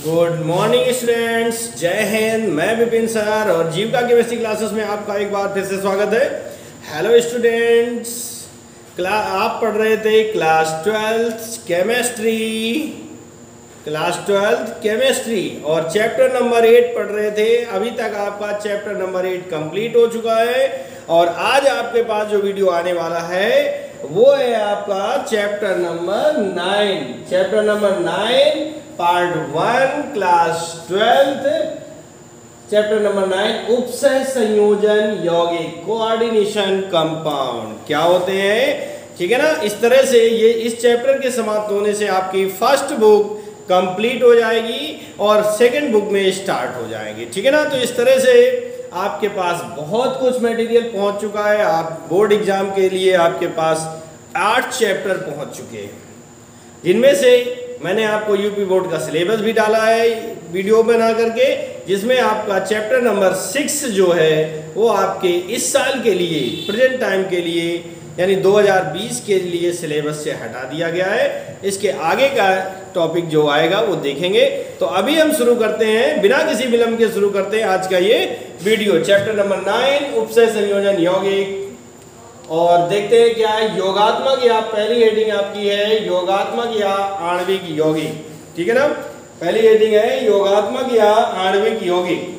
Good morning students, जय हिंद। मैं Vipin sir और जीविका केमिस्ट्री क्लासेस में आपका एक बार फिर से स्वागत है। हेलो स्टूडेंट्स, आप पढ़ रहे थे क्लास 12th केमिस्ट्री और चैप्टर नंबर 8 पढ़ रहे थे। अभी तक आपका चैप्टर नंबर 8 कंप्लीट हो चुका है और आज आपके पास जो वीडियो आने वाला है वो है आपका chapter number 9 part 1 class 12th chapter number 9 उपसय संयोजन यौगिक कोऑर्डिनेशन कंपाउंड क्या होते हैं। ठीक है ना। इस तरह से ये इस चैप्टर के समाप्त होने से आपकी फर्स्ट बुक कंप्लीट हो जाएगी और सेकंड बुक में स्टार्ट हो जाएगी। ठीक है ना। तो इस तरह से आपके पास बहुत कुछ मटेरियल पहुंच चुका है। आप बोर्ड एग्जाम के लिए आपके पास 8 चैप्टर पहुंच चुके हैं, जिनमें से मैंने आपको यूपी बोर्ड का सिलेबस भी डाला है वीडियो बना करके, जिसमें आपका चैप्टर नंबर 6 जो है वो आपके इस साल के लिए प्रेजेंट टाइम के लिए यानी 2020 के लिए सिलेबस से हटा दिया गया है। इसके आगे का टॉपिक जो आएगा वो देखेंगे। तो अभी हम शुरू करते हैं, बिना किसी विलंब के शुरू करते हैं आज का ये वीडियो। चैप्टर नंबर 9 उपसय संयोजन यौगिक और देखते हैं क्या है। योगात्मक या पहली हेडिंग आपकी है योगात्मक या आणविक यौगिक। ठीक है ना। पहली हेडिंग है योगात्मक या आणविक यौगिक।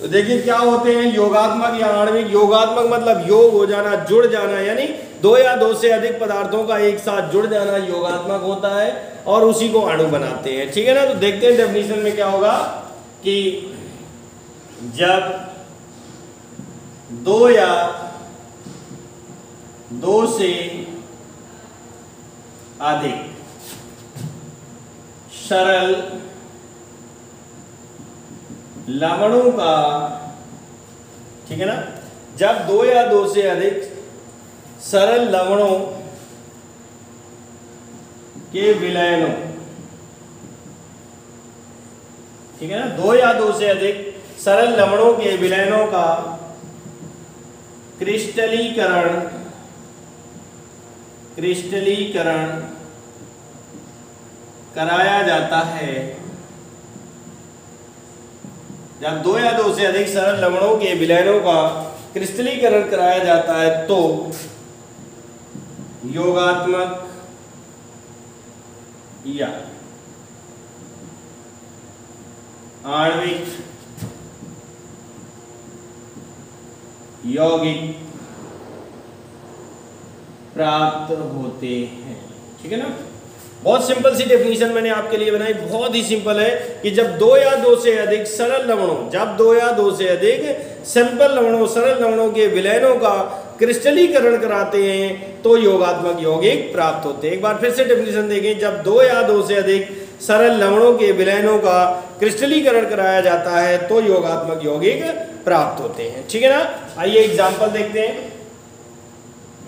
तो देखिए क्या होते हैं योगात्मक या आणविक। योगात्मक मतलब योग हो जाना, जुड़ जाना, यानी 2 या 2 से अधिक पदार्थों का एक साथ जुड़ जाना योगात्मक होता है और उसी को अणु बनाते हैं। ठीक है ना। तो देखते हैं डेफिनेशन में क्या होगा कि जब 2 या 2 से अधिक सरल लवणों का, ठीक है ना, जब 2 या 2 से अधिक सरल लवणों के विलयनों, ठीक है ना, 2 या 2 से अधिक सरल लवणों के विलयनों का क्रिस्टलीकरण कराया जाता है। जब 2 या 2 से अधिक सरल लवणों के विलयनों का क्रिस्टलीकरण कराया जाता है तो योगात्मक या आणविक यौगिक प्राप्त होते हैं। ठीक है ना। बहुत सिंपल सी डेफिनेशन मैंने आपके लिए बनाई, बहुत ही सिंपल है कि जब 2 या 2 से अधिक सरल लवणों, जब 2 या 2 से अधिक सिंपल लवणों, सरल लवणों के विलयनों का क्रिस्टलीकरण कराते हैं तो योगात्मक यौगिक प्राप्त होते हैं। एक बार फिर से डेफिनेशन देखें, जब 2 या 2 से अधिक सरल लवणों के विलयनों का क्रिस्टलीकरण कराया जाता है तो योगात्मक यौगिक प्राप्त होते हैं। ठीक है ना। आइए एग्जाम्पल देखते हैं।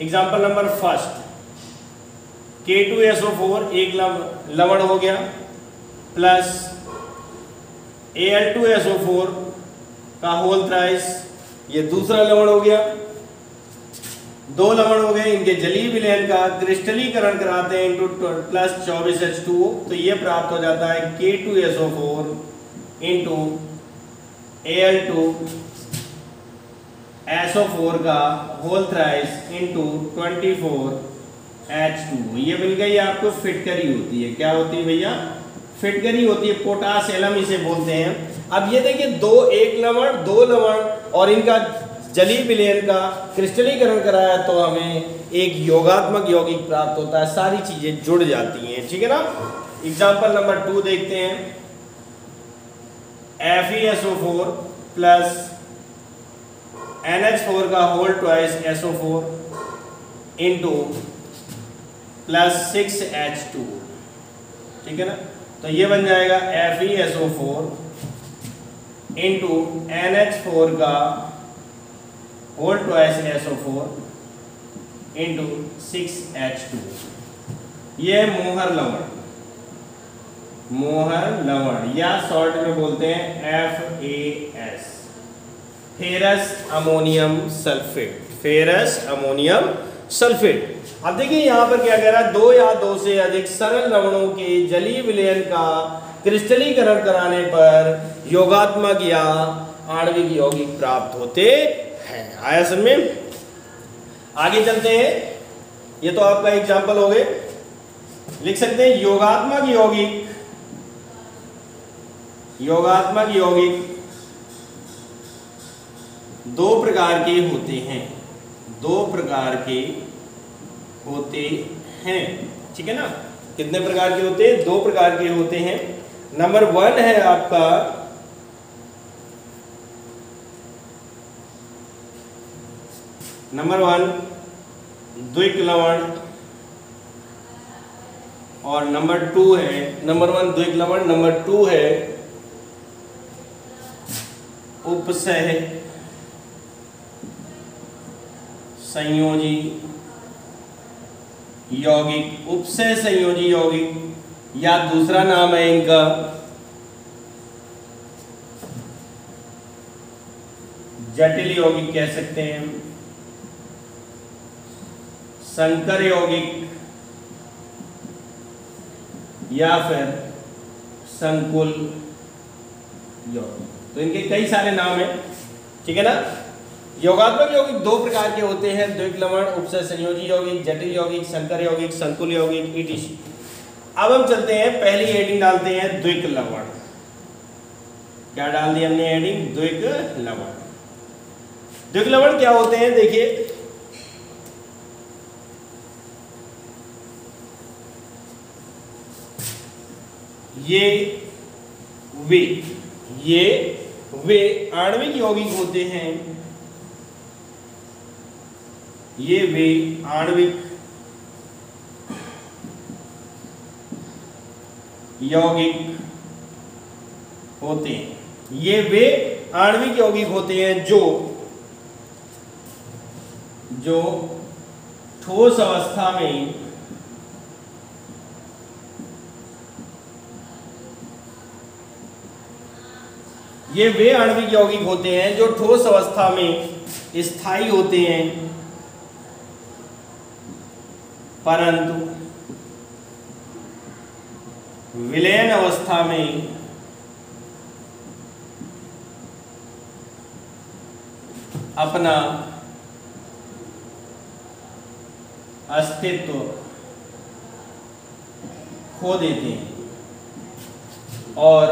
एग्जाम्पल नंबर फर्स्ट, K2SO4 एक लवण हो गया प्लस Al2SO4 का होल थ्राइस, ये दूसरा लवण हो गया। 2 लवण हो गए, इनके जलीय विलयन का क्रिस्टलीकरण कराते हैं इंटू प्लस 24H2O, तो ये प्राप्त हो जाता है K2SO4 इंटू Al2SO4 का होल थ्राइस इंटू 24H2O। ये मिल गई आपको फिटकरी होती है। क्या होती है भैया? फिटकरी होती है, पोटास एलम इसे बोलते हैं। अब ये देखिए 1 लवण 2 लवण और इनका जलीय विलयन का क्रिस्टलीकरण कराया तो हमें एक योगात्मक यौगिक प्राप्त होता है। सारी चीजें जुड़ जाती हैं। ठीक है ना। एग्जाम्पल नंबर 2 देखते हैं। FeSO4 प्लस NH4 का whole twice SO4 into plus 6H2। ठीक है ना। तो ये बन जाएगा FeSO4 इंटू NH4 का whole twice SO4 into 6H2। ये मोहर लवण या शॉर्ट में बोलते हैं FAS, फेरस अमोनियम सल्फेट। अब देखिए यहाँ पर क्या कह रहा है, 2 या 2 से अधिक सरल लवणों के जलीय विलयन का क्रिस्टलीकरण कराने पर योगात्मक या आणविक यौगिक प्राप्त होते हैं। आया समझ में? आगे चलते हैं। ये तो आपका एग्जाम्पल हो गए। लिख सकते हैं योगात्मक यौगिक दो प्रकार के होते हैं, ठीक है ना? कितने प्रकार के होते हैं? 2 प्रकार के होते हैं। नंबर 1 है आपका द्विक लवण, और नंबर 2 है, नंबर 1 द्विक लवण, नंबर 2 है उपसह संयोजी यौगिक। उपसह संयोजी यौगिक या दूसरा नाम है इनका जटिल यौगिक कह सकते हैं, संकर यौगिक या फिर संकुल यौगिक। तो इनके कई सारे नाम हैं, ठीक है ना? योगात्मक यौगिक 2 प्रकार के होते हैं, द्विक लवण, उपसह संयोजी यौगिक, जटिल यौगिक, संकर यौगिक, संकुल यौगिक, ईटीसी। अब हम चलते हैं, पहली हेडिंग डालते हैं द्विक लवण। क्या डाल दी हमने हेडिंग? द्विक लवण। द्विक लवण क्या होते हैं? देखिए, ये वे आणविक यौगिक होते हैं, ये वे आणविक यौगिक होते हैं, ये वे आणविक यौगिक होते हैं जो ठोस अवस्था में ये वे आणविक यौगिक होते हैं जो ठोस अवस्था में स्थायी होते हैं, परंतु विलयन अवस्था में अपना अस्तित्व खो देते हैं और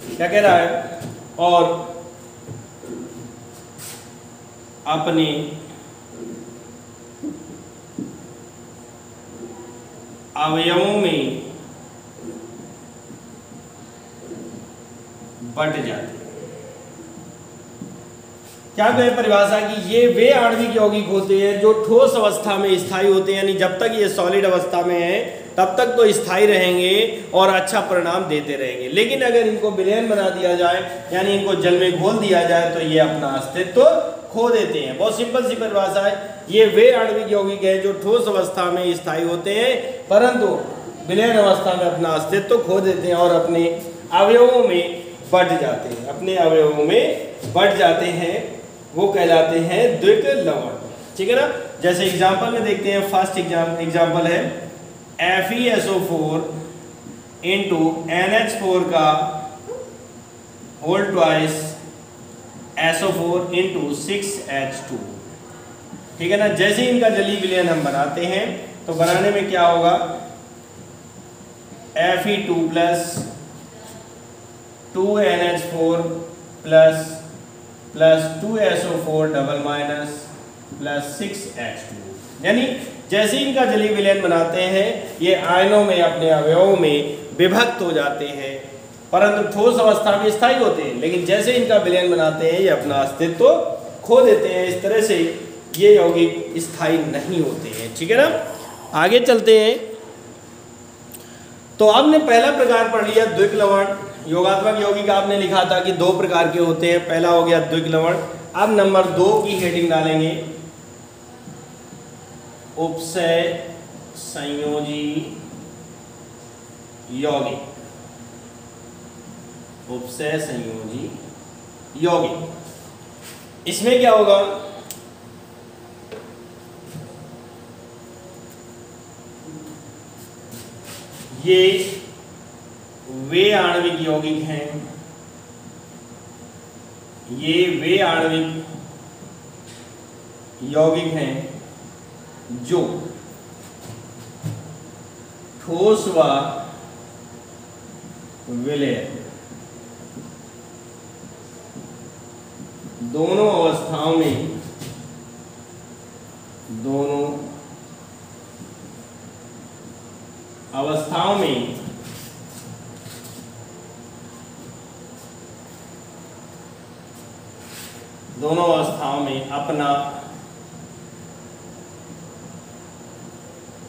क्या कह रहा है? और अपने अवयवों में बट जाते हैं। क्या कहें परिभाषा की? ये वे आणविक यौगिक होते हैं जो ठोस अवस्था में स्थायी होते हैं, यानी जब तक ये सॉलिड अवस्था में है तब तक तो स्थायी रहेंगे और अच्छा परिणाम देते रहेंगे, लेकिन अगर इनको विलयन बना दिया जाए, यानी इनको जल में घोल दिया जाए, तो ये अपना अस्तित्व खो देते हैं। बहुत सिंपल सी परिभाषा है। ये वे आणविक यौगिक है जो ठोस अवस्था में स्थायी होते हैं, परंतु विलयन अवस्था में अपना अस्तित्व खो देते हैं और अपने अवयवों में बट जाते हैं, वो कहलाते हैं द्विक लवण, ठीक है ना? जैसे एग्जाम्पल में देखते हैं, फर्स्ट एग्जाम्पल है FeSO4 इंटू NH4 का whole twice SO4 into 6H2, ठीक है ना? जैसे इनका जलीय विलयन हम बनाते हैं तो बनाने में क्या होगा? Fe2 plus 2NH4 plus 2SO4 double minus plus 6H2, यानी जैसे इनका जलीय विलयन बनाते हैं ये आयनों में अपने अवयवों में विभक्त हो जाते हैं, परंतु ठोस अवस्था में स्थायी होते हैं, लेकिन जैसे इनका विलयन बनाते हैं ये अपना अस्तित्व खो देते हैं। इस तरह से ये यौगिक स्थायी नहीं होते हैं, ठीक है ना? आगे चलते हैं। तो आपने पहला प्रकार पढ़ लिया द्विक लवण। योगात्मक यौगिक आपने लिखा था कि 2 प्रकार के होते हैं, पहला हो गया द्विक लवण। अब नंबर 2 की हेडिंग डालेंगे उपसय संयोजी यौगिक, उपसय संयोजी यौगिक। इसमें क्या होगा? ये वे आणविक यौगिक हैं, ये वे आणविक यौगिक हैं जो ठोस व विलय दोनों अवस्थाओं में अपना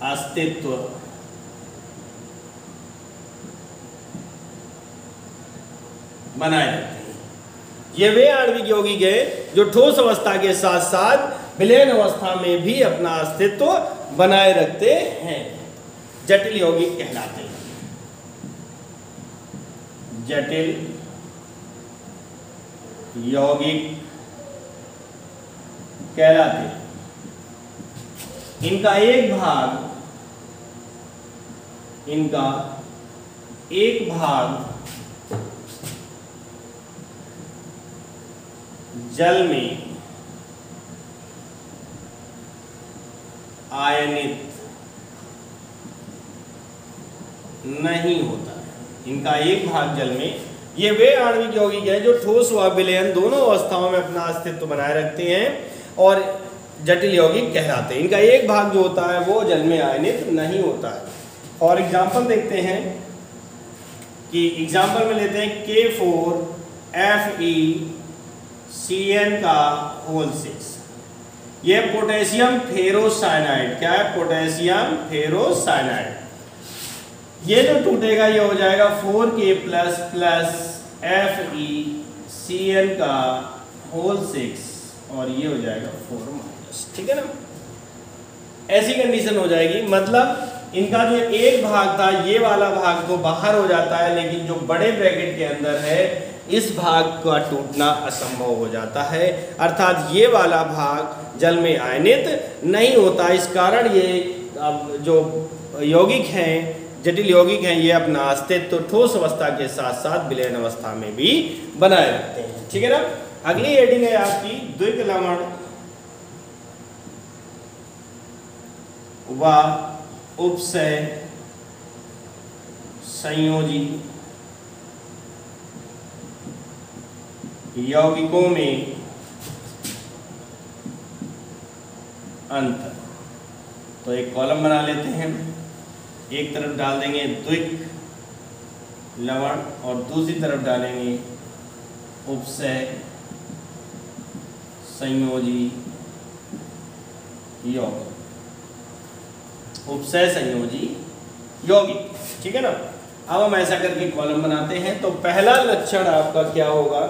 अस्तित्व बनाए रखते हैं। ये वे आणविक यौगिक है जो ठोस अवस्था के साथ साथ विलयन अवस्था में भी अपना अस्तित्व बनाए रखते हैं, जटिल यौगिक कहलाते हैं। जटिल यौगिक कहलाते हैं। इनका एक भाग जल में आयनित नहीं होता है। इनका एक भाग जल में, ये वे आणविक यौगिक है जो ठोस व विलयन दोनों अवस्थाओं में अपना अस्तित्व बनाए रखते हैं और जटिल यौगिक कहलाते हैं। इनका एक भाग जो होता है वो जल में आयनित नहीं होता है। और एग्जाम्पल देखते हैं कि एग्जाम्पल में लेते हैं K4FeCN का होल 6। ये पोटेशियम फेरोसाइनाइड, क्या है? Potassium ferrocyanide. ये जो टूटेगा ये हो जाएगा 4K प्लस FeCN का होल 6 और ये हो जाएगा 4 माइनस। ठीक है ना, ऐसी कंडीशन हो जाएगी। मतलब इनका जो एक भाग था ये वाला भाग तो बाहर हो जाता है, लेकिन जो बड़े ब्रैकेट के अंदर है इस भाग का टूटना असंभव हो जाता है, अर्थात ये वाला भाग जल में आयनित नहीं होता। इस कारण ये जो यौगिक हैं, जटिल यौगिक हैं, ये अपना अस्तित्व ठोस अवस्था के साथ साथ विलयन अवस्था में भी बनाए रखते हैं। ठीक है ना। अगली हेडिंग है आपकी द्विक लवण व उपसय संयोजी यौगिकों में अंतर। तो एक कॉलम बना लेते हैं, एक तरफ डाल देंगे द्विक लवण और दूसरी तरफ डालेंगे उपसय संयोजी यौगिक, उपसय संयोजी यौगिक। ठीक है ना। अब हम ऐसा करके कॉलम बनाते हैं। तो पहला लक्षण आपका क्या होगा?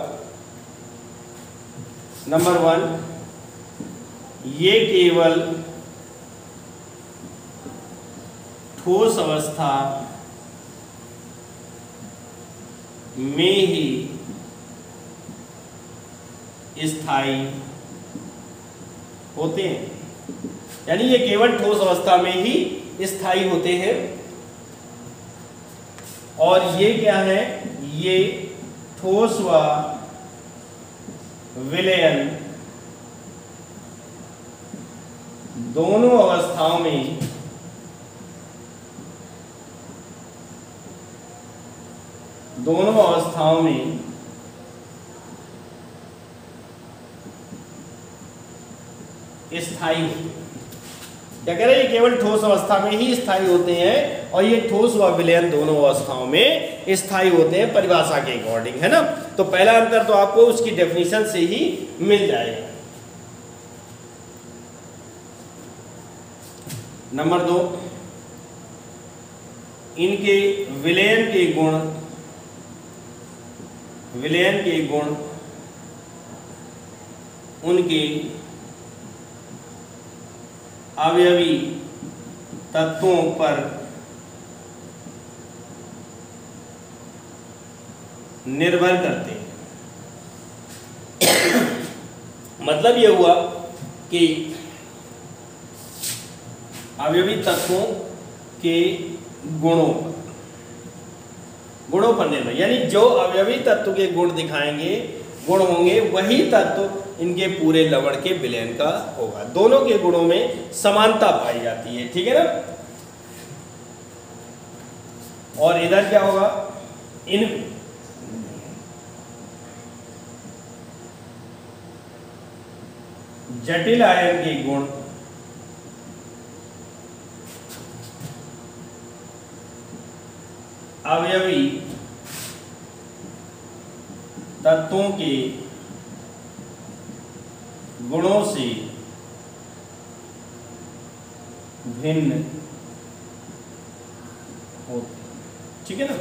नंबर 1, ये केवल ठोस अवस्था में ही स्थायी होते हैं, यानी ये केवल ठोस अवस्था में ही स्थायी होते हैं। और ये क्या है? ये ठोस व विलयन दोनों अवस्थाओं में स्थायी होते हैं। क्या कह रहे हैं? ये केवल ठोस अवस्था में ही स्थायी होते हैं और ये ठोस व विलयन दोनों अवस्थाओं में स्थायी होते हैं, परिभाषा के अकॉर्डिंग, है ना। तो पहला अंतर तो आपको उसकी डेफिनेशन से ही मिल जाएगा। नंबर 2, इनके विलयन के गुण उनके अवयवी तत्वों पर निर्भर करते हैं। मतलब ये हुआ कि अवयवी तत्वों के गुणों पर गुणों पर निर्भर, यानी जो अवयवी तत्व के गुण दिखाएंगे, गुण होंगे, वही तत्व इनके पूरे लवण के विलयन का होगा। दोनों के गुणों में समानता पाई जाती है, ठीक है ना। और इधर क्या होगा, इन जटिल आयन के गुण अवयवी तत्वों के गुणों से भिन्न होते, ठीक है ना।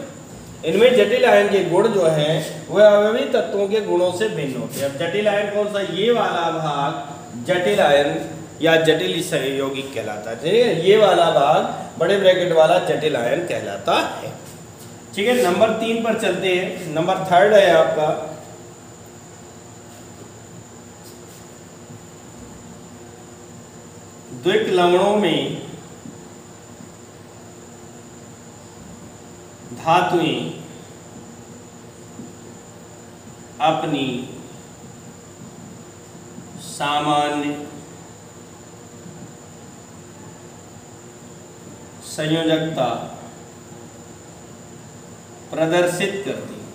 इनमें जटिल आयन के गुण जो हैं वह अवयवी तत्वों के गुणों से भिन्न होते हैं। अब जटिल आयन कौन सा, ये वाला भाग जटिल आयन या जटिल सहयौगिक कहलाता है, ठीक है। ये वाला भाग बड़े ब्रैकेट वाला जटिल आयन कहलाता है, ठीक है। नंबर 3 पर चलते हैं। नंबर 3 है आपका द्विक लवणों में धातुएं अपनी सामान्य संयोजकता प्रदर्शित करती हैं।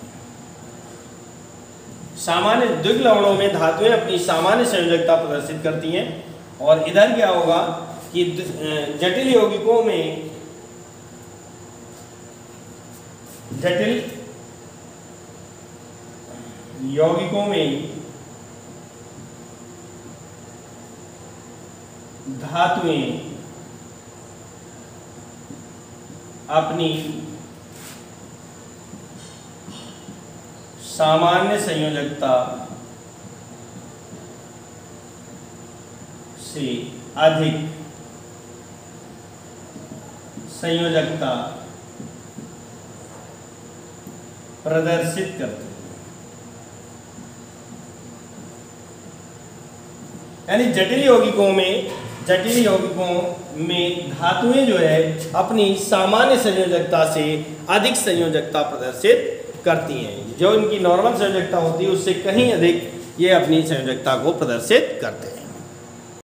सामान्य द्विक लवणों में धातुएं अपनी सामान्य संयोजकता प्रदर्शित करती हैं। और इधर क्या होगा कि जटिल यौगिकों में धातुएं अपनी सामान्य संयोजकता से अधिक संयोजकता प्रदर्शित करती है। यानी जटिल यौगिकों में धातुएं जो है अपनी सामान्य संयोजकता से अधिक संयोजकता प्रदर्शित करती हैं। जो इनकी नॉर्मल संयोजकता होती है उससे कहीं अधिक ये अपनी संयोजकता को प्रदर्शित करते हैं।